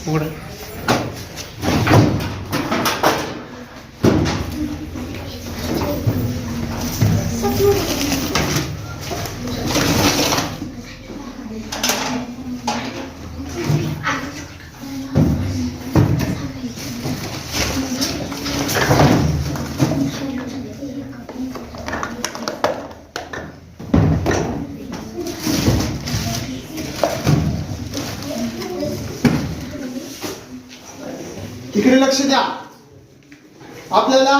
उघड. इकडे लक्ष द्या. आपल्याला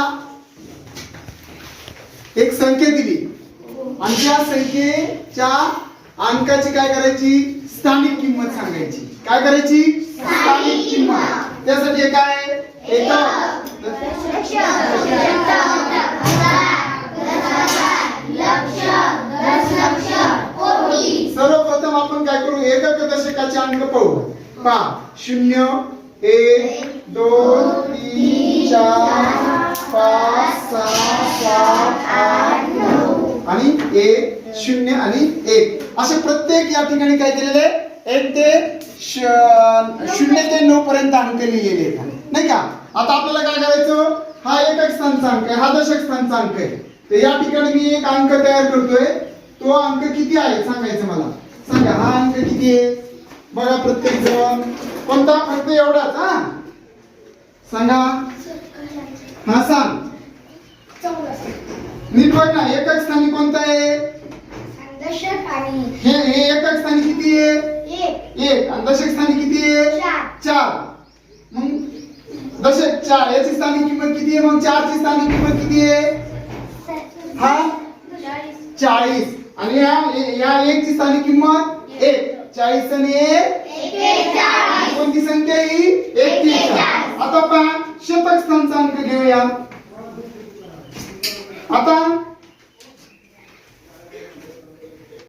एक संख्या दिली आणि त्या संख्येच्या अंकाची काय करायची, स्थानिक किंमत सांगायची. काय करायची, स्थानिक किंमत. त्यासाठी काय, एकक, सर्वप्रथम आपण काय करू, एकक दशकाचे अंक पाहू. पहा, 0 1 2 3 4 5 6 7 8 9 आणि 1 0 आणि 1 असे प्रत्येक या ठिकाणी काय दिलेले, 1 ते 0 ते 9 पर्यंत अंक लिहिलेले आहेत, नाही का. आता आपल्याला काय करायचं, हा एकक स्थानचा अंक आहे, हा दशक स्थानचा अंक आहे. तर या ठिकाणी मी एक अंक तयार करतोय. तो अंक किती आहे सांगायचं मला. सांगा, हा अंक किती आहे बघा प्रत्येक जण. कोणता, फक्त एवढाच. हा सांगा, हा सांग. नीट बघ ना, एकक स्थानी कोणता आहे, हे एकक स्थानी किती आहे, 1. आणि दशक स्थानी किती आहे, 4. मग दशक 4 याची स्थानिक किंमत किती आहे, मग 4 ची स्थानिक किंमत किती आहे, हा 40. आणि या 1 ची स्थानिक किंमत 1. 40 आणि 1 कोणती संख्या ही, 41. आता पहा शतक स्थानचा अंक घेऊया. आता